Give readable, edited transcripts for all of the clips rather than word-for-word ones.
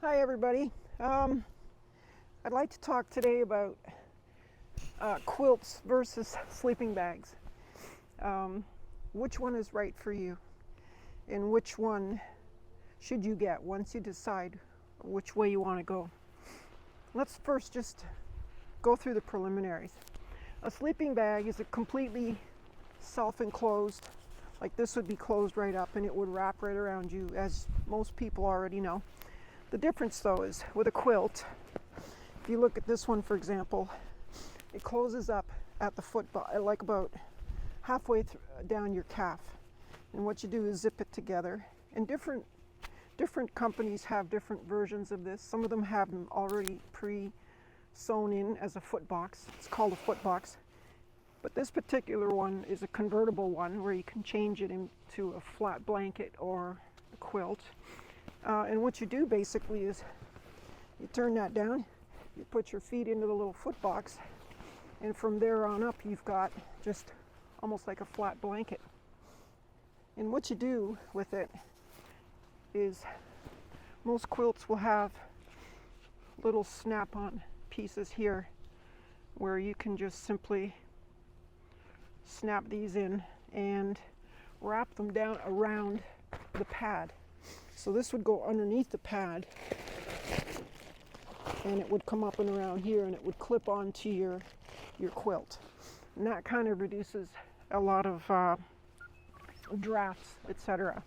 Hi everybody. I'd like to talk today about quilts versus sleeping bags. Which one is right for you, and which one should you get once you decide which way you want to go? Let's first just go through the preliminaries. A sleeping bag is a completely self-enclosed, like this would be closed right up and it would wrap right around you, as most people already know. The difference though is with a quilt, if you look at this one for example, it closes up at the foot, like about halfway down your calf. And what you do is zip it together. And different companies have different versions of this. Some of them have them already sewn in as a foot box. It's called a foot box. But this particular one is a convertible one where you can change it into a flat blanket or a quilt. And what you do basically is you turn that down, you put your feet into the little foot box, and from there on up you've got just almost like a flat blanket. And what you do with it is most quilts will have little snap-on pieces here where you can just simply snap these in and wrap them down around the pad. So this would go underneath the pad and it would come up and around here and it would clip onto your quilt. And that kind of reduces a lot of drafts, etc.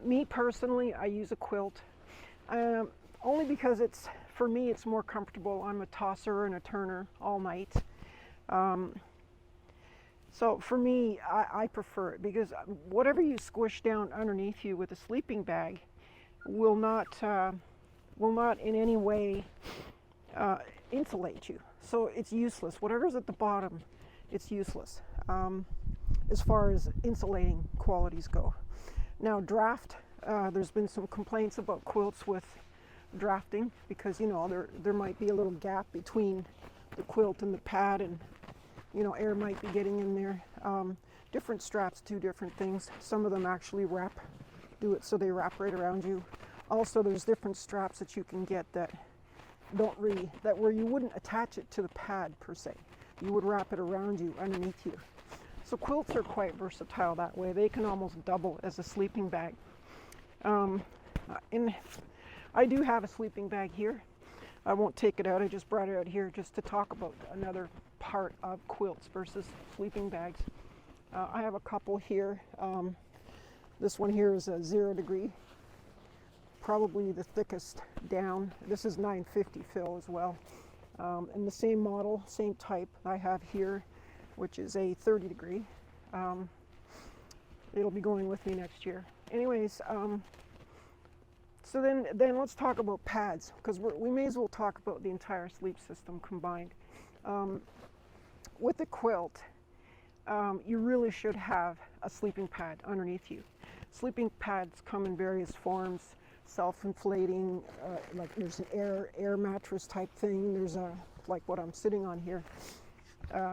Me personally, I use a quilt only because for me it's more comfortable. I'm a tosser and a turner all night. So for me, I prefer it because whatever you squish down underneath you with a sleeping bag will not in any way insulate you. So it's useless. Whatever's at the bottom, it's useless as far as insulating qualities go. Now draft, there's been some complaints about quilts with drafting because there might be a little gap between the quilt and the pad, and air might be getting in there. Different straps do different things. Some of them actually do it so they wrap right around you. Also, there's different straps that you can get that where you wouldn't attach it to the pad per se. You would wrap it around you, underneath you. So quilts are quite versatile that way. They can almost double as a sleeping bag. And I do have a sleeping bag here. I won't take it out. I just brought it out here just to talk about another part of quilts versus sleeping bags. I have a couple here. This one here is a 0 degree, probably the thickest down. This is 950 fill as well. And the same model, same type I have here, which is a 30 degree. It'll be going with me next year. Anyways, so then let's talk about pads, because we may as well talk about the entire sleep system combined. With the quilt, you really should have a sleeping pad underneath you. Sleeping pads come in various forms, self-inflating, like there's an air mattress type thing. There's like what I'm sitting on here,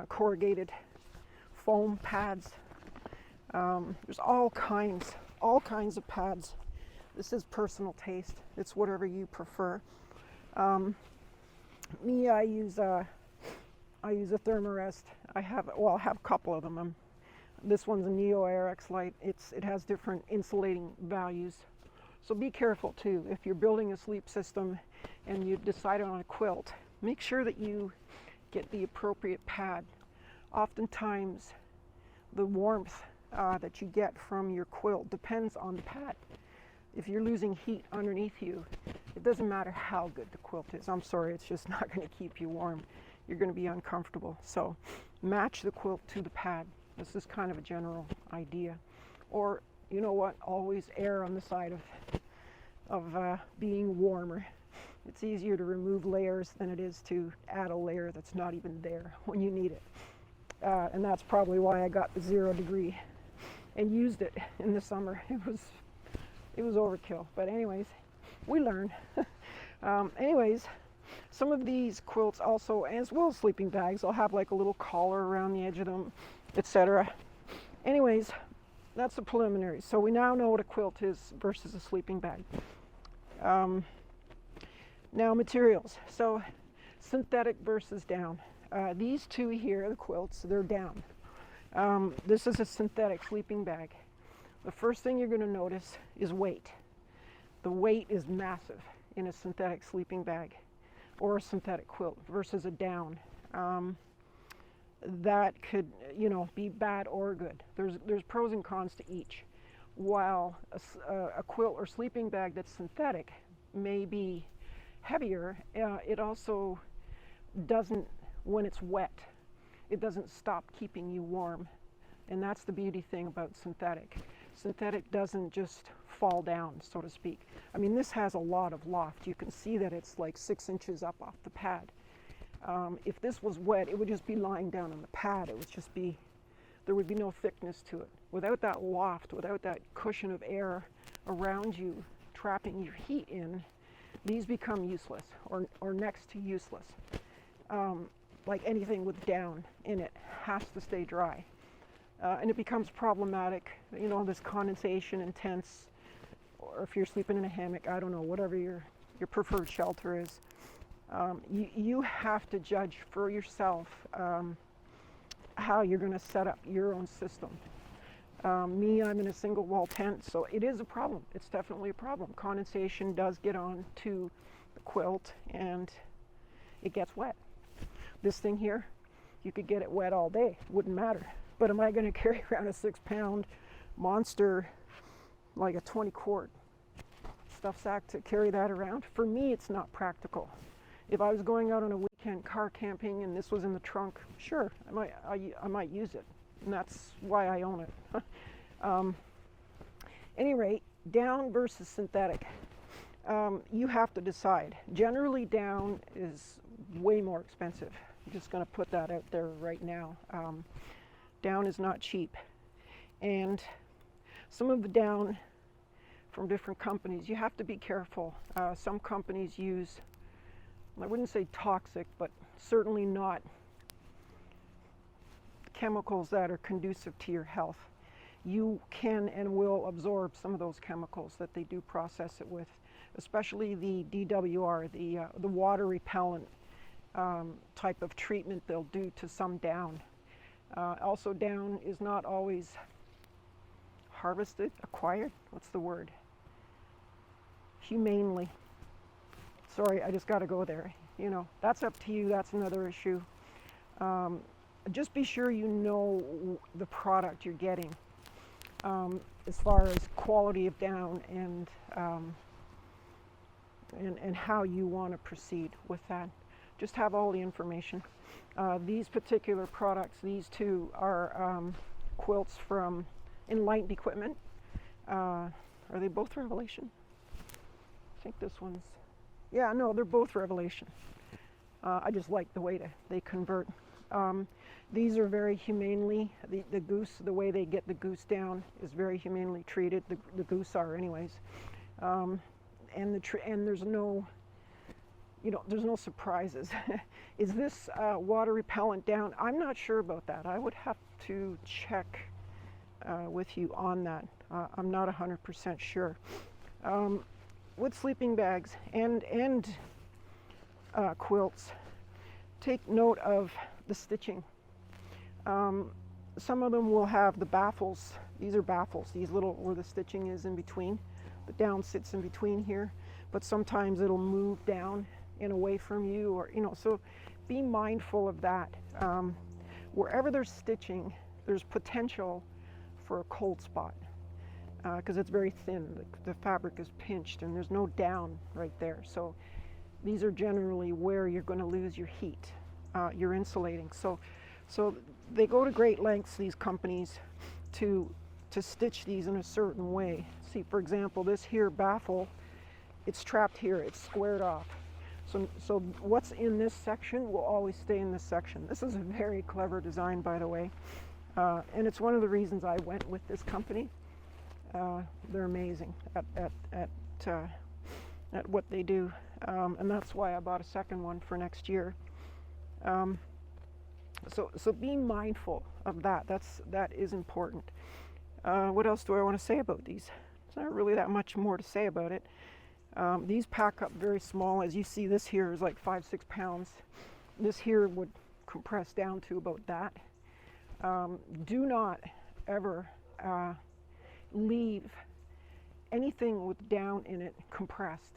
corrugated foam pads. There's all kinds of pads. This is personal taste. It's whatever you prefer. Me, I use a Thermarest. I have a couple of them. This one's a Neo AirX Lite. It has different insulating values. So be careful too. If you're building a sleep system and you decide on a quilt, make sure that you get the appropriate pad. Oftentimes, the warmth that you get from your quilt depends on the pad. If you're losing heat underneath you, it doesn't matter how good the quilt is. I'm sorry, it's just not going to keep you warm. You're going to be uncomfortable. So match the quilt to the pad. This is kind of a general idea. Or, you know what, always err on the side of being warmer. It's easier to remove layers than it is to add a layer that's not even there when you need it. And that's probably why I got the 0 degree and used it in the summer. It was overkill, but anyways, we learn. Anyways, some of these quilts also, as well as sleeping bags, will have like a little collar around the edge of them, etc. Anyways, that's the preliminary. So we now know what a quilt is versus a sleeping bag. Now materials. So synthetic versus down. These two here, the quilts, they're down. This is a synthetic sleeping bag. The first thing you're going to notice is weight. The weight is massive in a synthetic sleeping bag or a synthetic quilt versus a down. That could, be bad or good. There's pros and cons to each. While a quilt or sleeping bag that's synthetic may be heavier, it also doesn't, when it's wet, it doesn't stop keeping you warm. And that's the beauty thing about synthetic. Synthetic doesn't just fall down, so to speak. I mean, this has a lot of loft. You can see that it's like 6 inches up off the pad. If this was wet, it would just be lying down on the pad. It would just be, there would be no thickness to it. Without that loft, without that cushion of air around you, trapping your heat in, these become useless or next to useless. Like anything with down in it has to stay dry. And it becomes problematic, this condensation intense, or if you're sleeping in a hammock, I don't know, whatever your preferred shelter is. You have to judge for yourself how you're going to set up your own system. I'm in a single wall tent, so it is a problem. It's definitely a problem. Condensation does get on to the quilt and it gets wet. This thing here, you could get it wet all day, wouldn't matter. But am I going to carry around a 6-pound monster, like a 20-quart stuff sack to carry that around? For me, it's not practical. If I was going out on a weekend car camping and this was in the trunk, sure, I might use it. And that's why I own it. Any rate, down versus synthetic. You have to decide. Generally, down is way more expensive. I'm just going to put that out there right now. Down is not cheap. And some of the down from different companies, you have to be careful. Some companies use, I wouldn't say toxic, but certainly not chemicals that are conducive to your health. You can and will absorb some of those chemicals that they do process it with, especially the DWR, the water repellent type of treatment they'll do to some down. Also, down is not always harvested, acquired, what's the word? Humanely. Sorry, I just got to go there. That's up to you. That's another issue. Just be sure you know the product you're getting as far as quality of down and how you want to proceed with that. Just have all the information. These particular products, these two are quilts from Enlightened equipment. Are they both Revelation? I think this one's, yeah, no, they're both Revelation. I just like the way they convert. These are very humanely, the goose, the way they get the goose down is very humanely treated. The goose are anyways. And there's no, there's no surprises. Is this water repellent down? I'm not sure about that. I would have to check with you on that. I'm not 100% sure. With sleeping bags and quilts, take note of the stitching. Some of them will have the baffles. These are baffles, these little, where the stitching is in between. The down sits in between here, but sometimes it'll move down and away from you, or so be mindful of that. Wherever there's stitching, there's potential for a cold spot because it's very thin. The fabric is pinched and there's no down right there. So these are generally where you're going to lose your heat. You're insulating. So they go to great lengths, these companies, to stitch these in a certain way. See, for example, this here baffle, it's trapped here, it's squared off. So what's in this section will always stay in this section. This is a very clever design, by the way. And it's one of the reasons I went with this company. They're amazing at what they do. And that's why I bought a second one for next year. So be mindful of that. That is important. What else do I want to say about these? There's not really that much more to say about it. These pack up very small. As you see, this here is like 5-6 pounds. This here would compress down to about that. Do not ever leave anything with down in it compressed.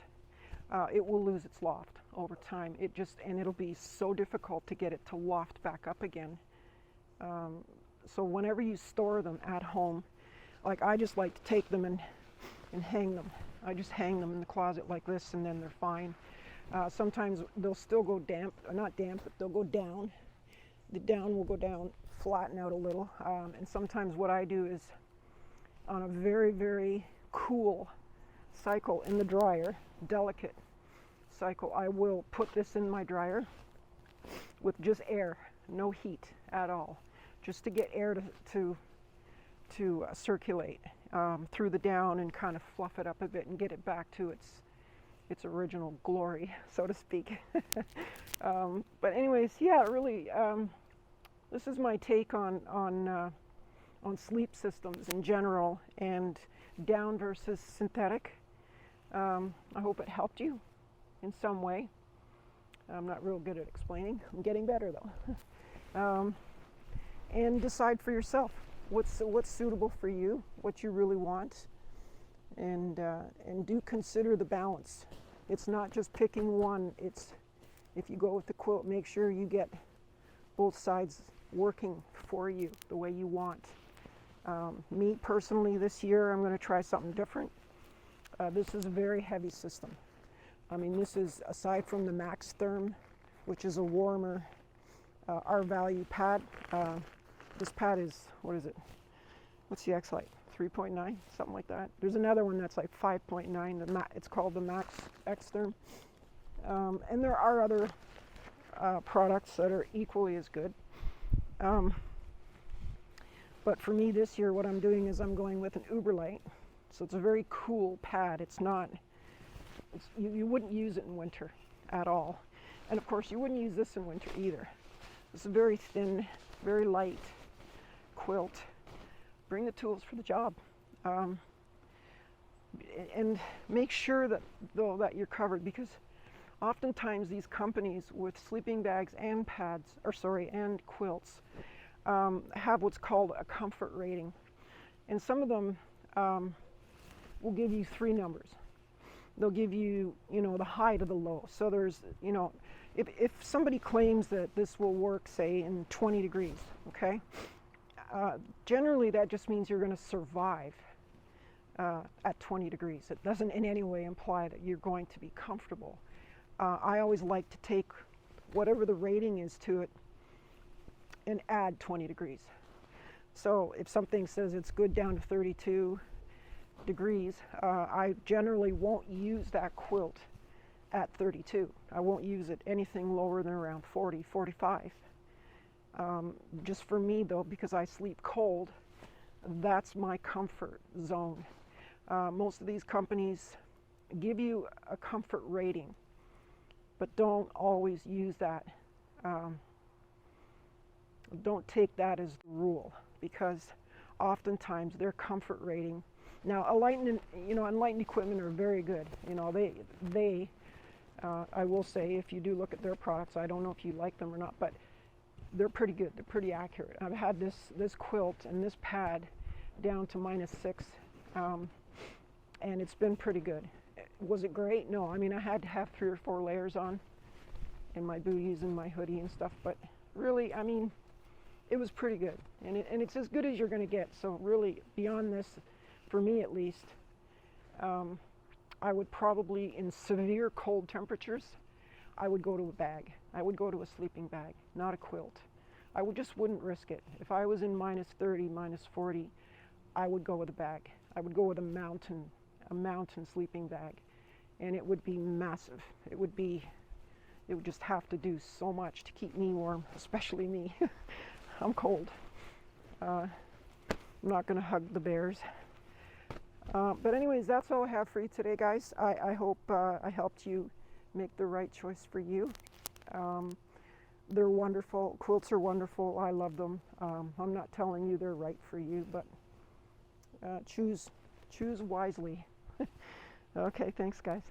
It will lose its loft over time. And it'll be so difficult to get it to loft back up again. So whenever you store them at home, like I just like to take them and hang them. I just hang them in the closet like this, and then they're fine. Sometimes they'll still go damp, or not damp, but they'll go down. The down will go down, flatten out a little. And sometimes what I do is, on a very, very cool cycle in the dryer, delicate cycle, I will put this in my dryer with just air, no heat at all, just to get air to circulate through the down and kind of fluff it up a bit and get it back to its original glory, so to speak. But anyways, yeah, really, this is my take on sleep systems in general and down versus synthetic. I hope it helped you in some way. I'm not real good at explaining. I'm getting better though. And decide for yourself what's suitable for you, what you really want, and do consider the balance. It's not just picking one. It's, if you go with the quilt, make sure you get both sides working for you the way you want. Me personally, this year I'm going to try something different. This is a very heavy system. I mean, this is, aside from the Max Therm, which is a warmer R value pad. This pad is, what is it? What's the X like? 3.9, something like that. There's another one that's like 5.9. It's called the Max X Therm. And there are other products that are equally as good. But for me this year, what I'm doing is I'm going with an Uberlight. So it's a very cool pad. It's not, you wouldn't use it in winter at all. And of course, you wouldn't use this in winter either. It's a very thin, very light quilt. Bring the tools for the job. And make sure that, though, that you're covered, because oftentimes these companies with sleeping bags and pads, and quilts, have what's called a comfort rating. And some of them will give you 3 numbers. They'll give you, the high to the low. So there's, if somebody claims that this will work, say, in 20 degrees, okay? Generally, that just means you're going to survive at 20 degrees. It doesn't in any way imply that you're going to be comfortable. I always like to take whatever the rating is to it and add 20 degrees. So if something says it's good down to 32 degrees, I generally won't use that quilt at 32. I won't use it anything lower than around 40, 45. Just for me though, because I sleep cold, that's my comfort zone. Most of these companies give you a comfort rating, but don't always use that. Don't take that as the rule, because oftentimes their comfort rating. Now, Enlightened equipment are very good. They I will say, if you do look at their products, I don't know if you like them or not, but they're pretty good. They're pretty accurate. I've had this quilt and this pad down to -6, and it's been pretty good. Was it great? No. I mean, I had to have 3 or 4 layers on, and my booties and my hoodie and stuff. But really, I mean, it was pretty good, and it's as good as you're going to get. So really, beyond this, for me at least, I would probably, in severe cold temperatures, I would go to a bag. I would go to a sleeping bag, not a quilt. I just wouldn't risk it. If I was in -30, -40, I would go with a bag. I would go with a mountain sleeping bag, and it would be massive. It would just have to do so much to keep me warm, especially me. I'm cold. I'm not going to hug the bears. But anyways, that's all I have for you today, guys. I hope I helped you make the right choice for you. They're wonderful. Quilts are wonderful. I love them. I'm not telling you they're right for you, but choose wisely. Okay, thanks, guys.